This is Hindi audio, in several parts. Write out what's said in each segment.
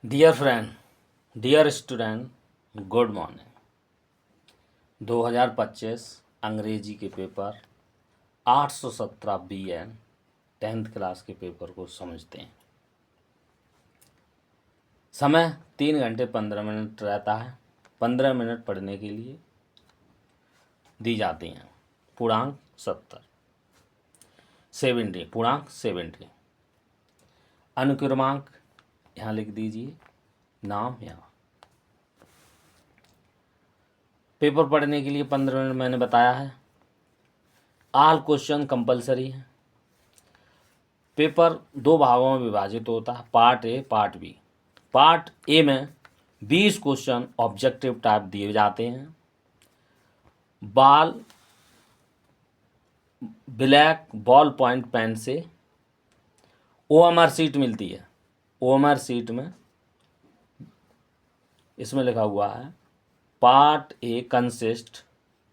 Dear friend, dear student, good morning. 2025 अंग्रेजी के पेपर 817 BN 10th क्लास के पेपर को समझते हैं। समय 3 घंटे 15 मिनट रहता है। 15 मिनट पढ़ने के लिए दी जाती हैं। पूर्णांक 70 पूर्णांक 70। अनुक्रमांक यहाँ लिख दीजिए, नाम यहाँ। पेपर पढ़ने के लिए 15 मिनट मैंने बताया है। ऑल क्वेश्चन कंपलसरी है। पेपर 2 भागों में विभाजित होता है, part A part B. Part A में 20 क्वेश्चन ऑब्जेक्टिव टाइप दिए जाते हैं। ब्लैक बॉल पॉइंट पेन से OMR सीट मिलती है। OMR सीट में इसमें लिखा हुआ है, part A consist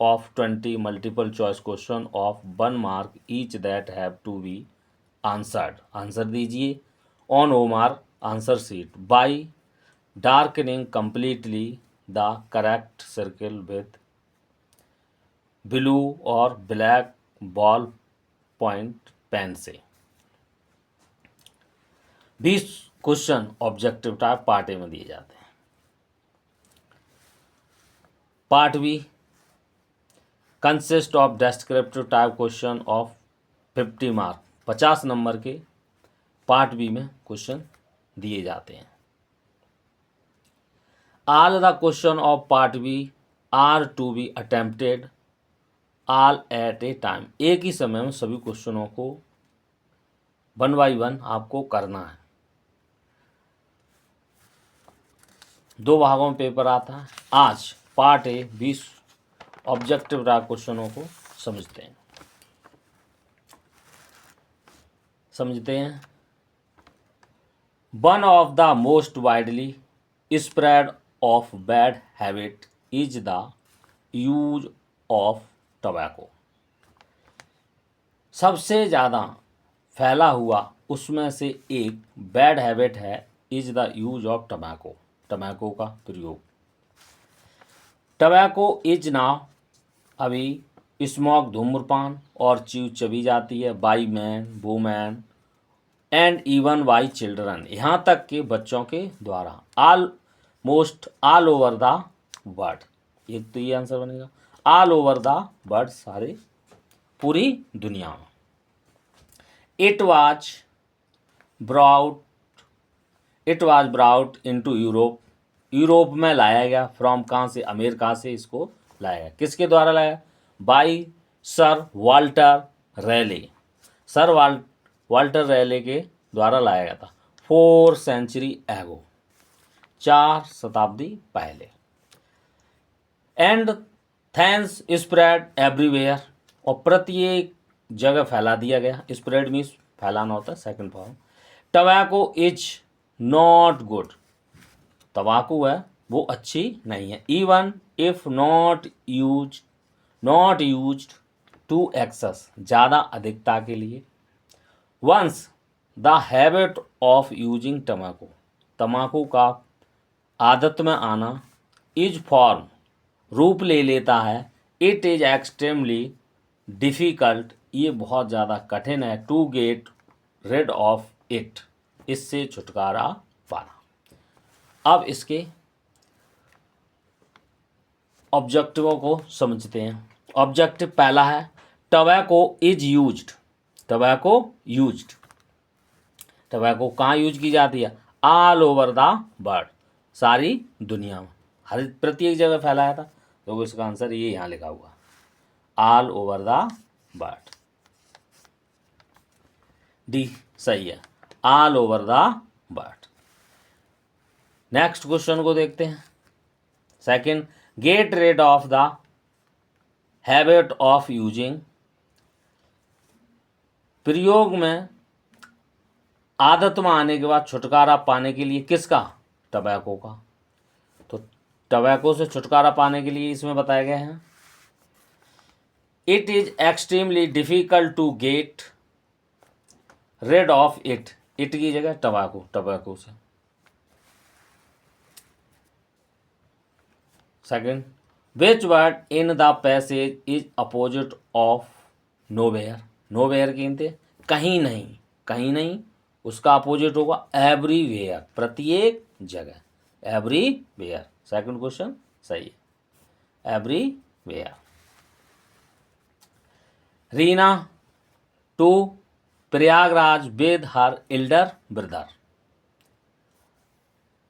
of 20 multiple choice question of 1 mark each that have to be answered। Answer दीजिए on OMR answer sheet by darkening completely the correct circle with blue और black ball point पेन से। 20 question objective type part A में दिए जाते हैं। Part B consist of descriptive type question of 50 mark. 50 number के पार्ट बी में क्वेश्चन दिए जाते हैं। All the question of part B are to be attempted all at a time. एक ही समय में सभी क्वेश्चनों को 1 by 1 आपको करना है। 2 भागों में पेपर आता है। आज पार्ट ए 20 ऑब्जेक्टिव टाइप क्वेश्चनों को समझते हैं। One of the most widely spread of bad habit is the use of tobacco. सबसे ज़्यादा फैला हुआ उसमें से एक बैड हैबिट है is the use of tobacco. Tobacco का प्रयोग। टबैको इज नाउ अभी स्मोक धूम्रपान और चबी जाती है by man, women and even by children, यहाँ तक कि बच्चों के द्वारा। Almost all over the world, एक तो ये आंसर बनेगा। ऑल ओवर द वर्ल्ड, सारे पूरी दुनिया में। It was brought into Europe. Europe में लाया गया। फ्रॉम कहाँ से? अमेरिका से इसको लाया गया। किसके द्वारा लाया? By Sir Walter Raleigh. Sir Walter Raleigh के द्वारा लाया गया था। 4 सेंचुरी एगो, 4 शताब्दी पहले। एंड थैंस स्प्रेड एवरीवेयर, और प्रत्येक जगह फैला दिया गया। स्प्रेड मीन्स फैलाना होता है, second form. Tobacco is not good, तंबाकू है वो अच्छी नहीं है। Even if not used to excess, ज़्यादा अधिकता के लिए। Once the habit of using tobacco, तम्बाकू का आदत में आना, इज फॉर्म, रूप ले लेता है। इट इज एक्सट्रीमली डिफ़िकल्ट, ये बहुत ज़्यादा कठिन है। To get rid of it, इससे छुटकारा पाना। अब इसके ऑब्जेक्टिवों को समझते हैं। ऑब्जेक्टिव पहला है, टबैको इज यूज्ड। टबैको कहाँ यूज की जाती है? ऑल ओवर द वर्ल्ड, सारी दुनिया में, हर प्रत्येक जगह फैलाया था। तो इसका आंसर ये यहाँ लिखा हुआ, all over the world. D सही है, all over the world. Next question को देखते हैं। Second, get rid of the habit of using. प्रयोग में आदत में आने के बाद छुटकारा पाने के लिए किसका? टबैको का। तो टबैको से छुटकारा पाने के लिए इसमें बताया गया है, it is extremely difficult to get rid of it. It की जगह टबैको से। Second, which word in the passage is opposite of nowhere. Nowhere कहते कहीं नहीं, कहीं नहीं, उसका अपोजिट होगा एवरीवेयर, प्रत्येक जगह, एवरीवेयर। सेकंड क्वेश्चन सही है, everywhere. Reena to Prayagraj with her elder brother.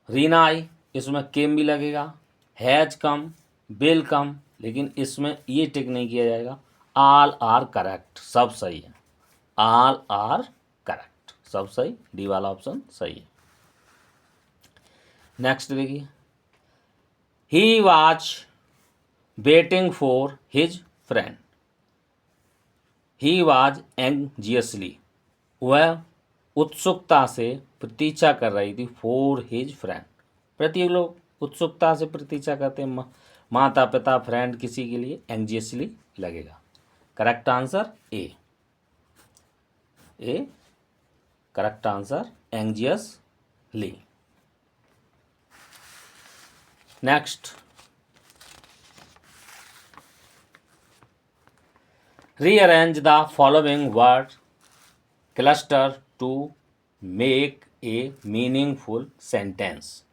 Reena आई, इसमें केम भी लगेगा, हैज कम, विल कम, लेकिन इसमें ये टिक नहीं किया जाएगा। ऑल आर करेक्ट, सब सही है, ऑल आर करेक्ट, सब सही, डी वाला ऑप्शन सही है। नेक्स्ट देखिए, he was waiting for his friend. He was anxiously, वह उत्सुकता से प्रतीक्षा कर रही थी, फॉर हिज फ्रेंड। प्रत्येक लोग उत्सुकता से प्रतीक्षा करते हैं, माता पिता फ्रेंड किसी के लिए, एंग्जियसली लगेगा। Correct answer a correct answer anxiously. Next, rearrange the following word cluster to make a meaningful sentence.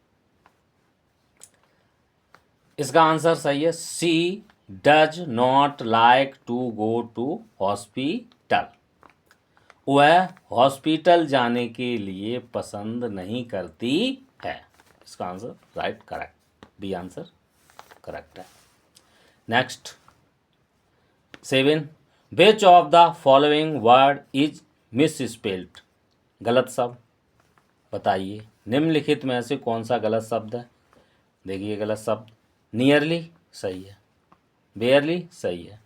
इसका आंसर सही है, she does not like to go to hospital. वह हॉस्पिटल जाने के लिए पसंद नहीं करती है। इसका आंसर right correct, B answer correct है। Next 7, which of the following word is misspelled. गलत शब्द बताइए, निम्नलिखित में से कौन सा गलत शब्द है। देखिए गलत शब्द, नियरली सही है, बेयरली सही है,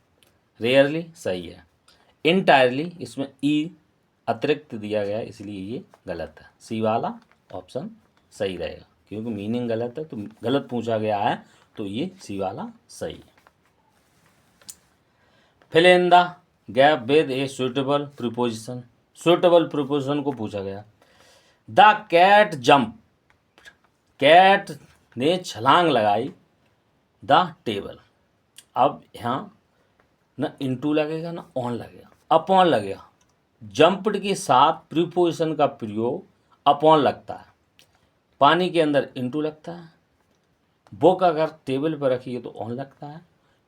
रेयरली सही है, इंटायरली इसमें ई अतिरिक्त दिया गया है इसलिए ये गलत है। सी वाला ऑप्शन सही रहेगा, क्योंकि मीनिंग गलत है तो गलत पूछा गया है, तो ये सी वाला सही है। Fill in the gap with a suitable preposition. Suitable preposition को पूछा गया, द कैट जंप, कैट ने छलांग लगाई, द टेबल। अब यहाँ न इनटू लगेगा ना ऑन लगेगा, अपॉन लगेगा। जंप्ड के साथ प्रीपोजिशन का प्रयोग अपॉन लगता है, पानी के अंदर इनटू लगता है, बुक अगर टेबल पर रखी है तो ऑन लगता है,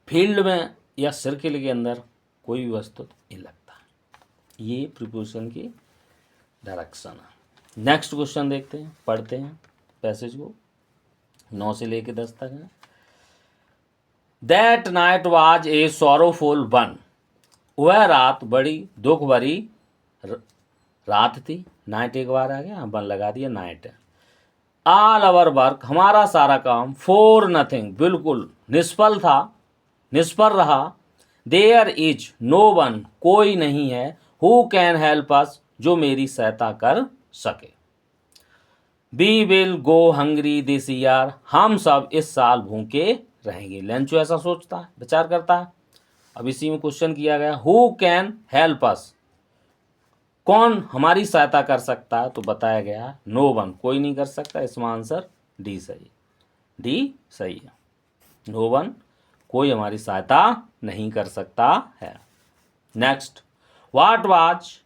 फील्ड में या सर्किल के अंदर कोई भी वस्तु तो इन लगता है। ये प्रीपोजिशन की डायरेक्शन है। नेक्स्ट क्वेश्चन देखते हैं, पढ़ते हैं पैसेज को, 9 से लेके 10 तक है। That night was a sorrowful one. वह रात बड़ी दुख भरी रात थी। नाइट एक बार आ गया, वन लगा दिया, नाइट है। ऑल आवर वर्क, हमारा सारा काम, फॉर नथिंग, बिल्कुल निष्फल था, निष्फल रहा। देयर इज नो वन, कोई नहीं है, हु कैन हेल्प अस, जो मेरी सहायता कर सके। We will go hungry this year, हम सब इस साल भूखे रहेंगे। लेंचो ऐसा सोचता है, विचार करता है। अब इसी में क्वेश्चन किया गया, हु कैन हेल्प अस, कौन हमारी सहायता कर सकता है, तो बताया गया नो वन, कोई नहीं कर सकता। इसमें आंसर डी सही, डी सही है, नो वन, कोई हमारी सहायता नहीं कर सकता है। Next, what was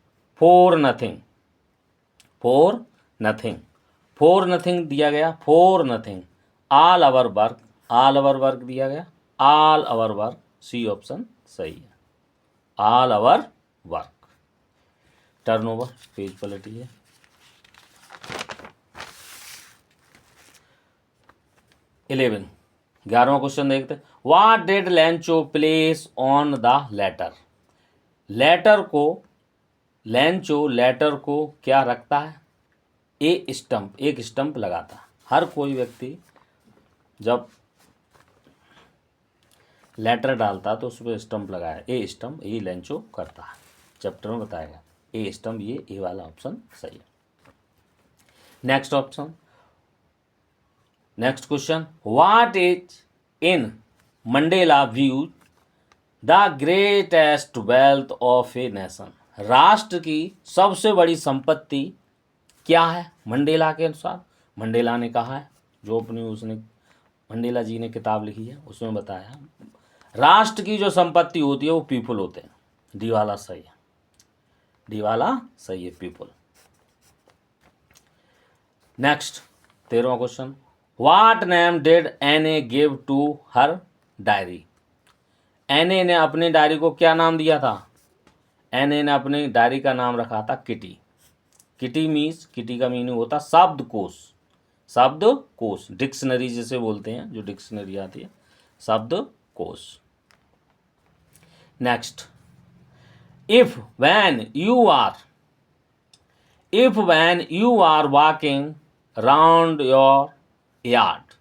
for nothing, for nothing, for nothing दिया गया, for nothing. All our work, all our work दिया गया, all our work, C option सही है, all our work. Turnover, page पलटिए। इलेवन, 11वां क्वेश्चन देखते हैं। What did Lencho place on the letter. Letter को, लैंचो लेटर को क्या रखता है, ए स्टंप, एक स्टंप लगाता है। हर कोई व्यक्ति जब लेटर डालता तो उस पर स्टंप लगाया, ए स्टंप, ये लैंचो करता है। चैप्टर में बताएगा ए स्टंप, ये ए वाला ऑप्शन सही है। Next option, next question, what is in Mandela view the greatest wealth of a nation. राष्ट्र की सबसे बड़ी संपत्ति क्या है मंडेला के अनुसार। मंडेला ने कहा है, जो अपनी उसने मंडेला जी ने किताब लिखी है, उसमें बताया राष्ट्र की जो संपत्ति होती है वो पीपल होते हैं। डी वाला सही है, डी वाला सही है, पीपल। नेक्स्ट 13वां question, what name did Anne give to her diary. Anne ने अपनी डायरी को क्या नाम दिया था? एने ने अपनी डायरी का नाम रखा था किटी। किटी मीन्स, किटी का मीनिंग होता शब्दकोश, शब्दकोश, डिक्शनरी जिसे बोलते हैं, जो डिक्शनरी आती है, शब्दकोश। Next, if when you are walking round your yard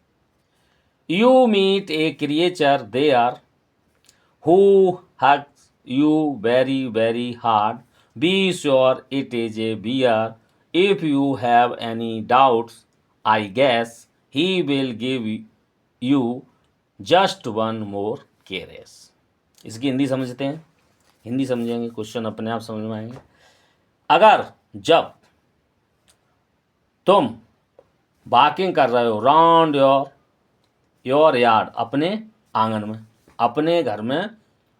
you meet a creature there who hugs you very very hard, be sure it is a bear. If you have any doubts, I guess he will give you just one more caress. इसकी हिंदी समझते हैं, हिंदी समझेंगे, क्वेश्चन अपने आप समझ में आएंगे। अगर जब तुम वॉकिंग कर रहे हो राउंड योर यार्ड, अपने आंगन में, अपने घर में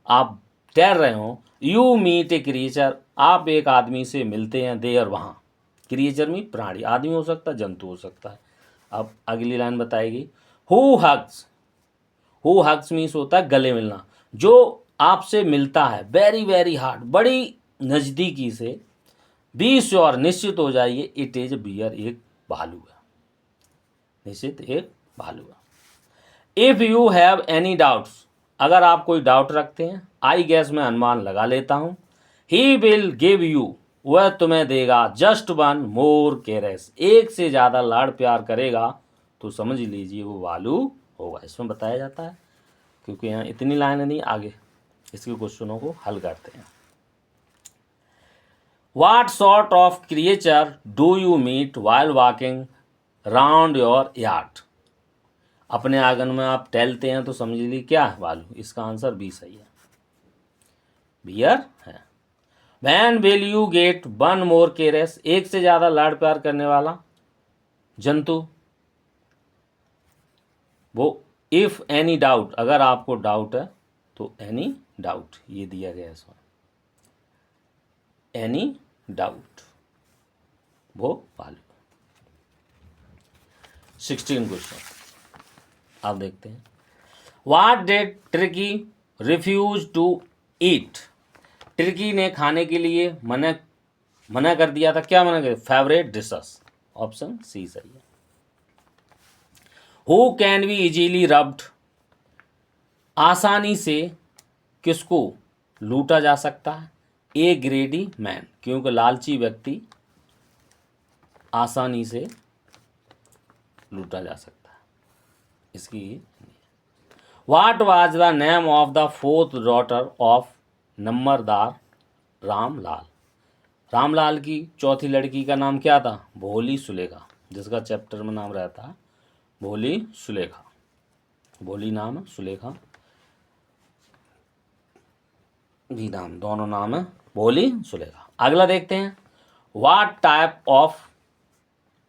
आप टहल रहे हो, यू मीट ए क्रिएचर, आप एक आदमी से मिलते हैं, देयर वहाँ, क्रिएचर में प्राणी, आदमी हो सकता है, जंतु हो सकता है। अब अगली लाइन बताएगी, हु हग्स मीन्स होता है गले मिलना, जो आपसे मिलता है, वेरी वेरी हार्ड, बड़ी नज़दीकी से, बी श्योर, निश्चित हो जाइए, इट इज बियर, एक भालू है, निश्चित एक भालू है। If you have any doubts, अगर आप कोई डाउट रखते हैं, आई गेस, मैं अनुमान लगा लेता हूँ, ही विल गिव यू, वह तुम्हें देगा, जस्ट वन मोर केयर्स, एक से ज़्यादा लाड़ प्यार करेगा, तो समझ लीजिए वो भालू होगा। इसमें बताया जाता है, क्योंकि यहाँ इतनी लाइनें नहीं, आगे इसके क्वेश्चनों को हल करते हैं। What sort of creature do you meet while walking round your yard, अपने आंगन में आप टहलते हैं तो समझ लीजिए क्या है, भालू। इसका आंसर बी सही है, बियर है। When will you get one more cares, एक से ज़्यादा लाड़ प्यार करने वाला जंतु, वो इफ़ एनी डाउट, अगर आपको डाउट है तो एनी डाउट, ये दिया गया इसमें, एनी डाउट, वो भालू। 16 क्वेश्चन आप देखते हैं, what did Tricky refuse to eat, Tricky ने खाने के लिए मना कर दिया था, क्या मना कर, फेवरेट डिशेस, ऑप्शन सी सही है। Who can be easily rubbed, आसानी से किसको लूटा जा सकता है, ए ग्रेडी मैन, क्योंकि लालची व्यक्ति आसानी से लूटा जा सकता है, इसकी। What was the name of the fourth daughter of नंबरदार रामलाल, रामलाल की चौथी लड़की का नाम क्या था, भोली सुलेखा, जिसका चैप्टर में नाम रहता है भोली सुलेखा, भोली नाम है, सुलेखा भी नाम, दोनों नाम है, भोली सुलेखा। अगला देखते हैं, what type of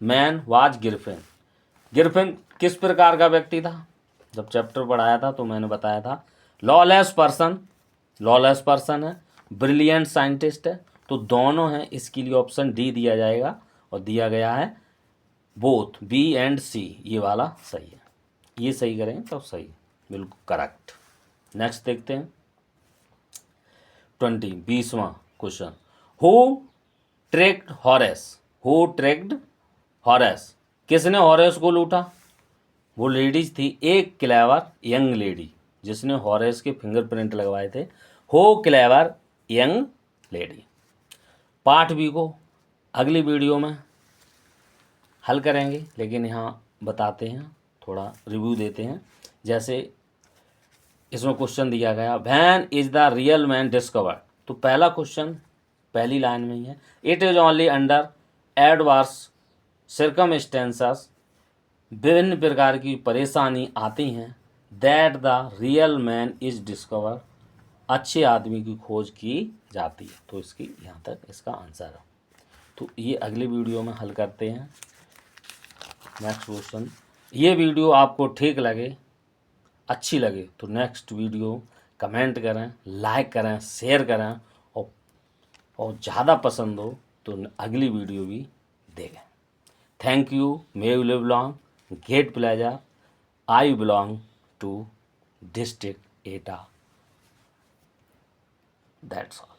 man was Griffin, Griffin किस प्रकार का व्यक्ति था, जब चैप्टर पढ़ाया था तो मैंने बताया था, लॉलेस पर्सन है, ब्रिलियंट साइंटिस्ट है, तो दोनों हैं, इसके लिए ऑप्शन डी दिया जाएगा, और दिया गया है बोथ, बी एंड सी, ये वाला सही है, ये सही करें तो सही, बिल्कुल करेक्ट। नेक्स्ट देखते हैं 20वां क्वेश्चन, हु ट्रेक्ड हॉरेस, किसने हॉरेस को लूटा, वो लेडीज थी, एक क्लेवर यंग लेडी, जिसने हॉरेस के फिंगरप्रिंट लगवाए थे, हो clever young lady. Part B को अगली वीडियो में हल करेंगे, लेकिन यहाँ बताते हैं, थोड़ा रिव्यू देते हैं। जैसे इसमें क्वेश्चन दिया गया, when is the real man discovered, तो पहला क्वेश्चन पहली लाइन में ही है, it is only under adverse circumstances, विभिन्न प्रकार की परेशानी आती हैं, that the real man is discover, अच्छे आदमी की खोज की जाती है, तो इसकी यहाँ तक इसका आंसर है। तो ये अगली वीडियो में हल करते हैं। नेक्स्ट क्वेश्चन, ये वीडियो आपको ठीक लगे, अच्छी लगे तो नेक्स्ट वीडियो कमेंट करें, लाइक करें, शेयर करें और ज़्यादा पसंद हो तो अगली वीडियो भी देखें। Thank you. May you live long, get pleasure. I belong to district Etah. That's all.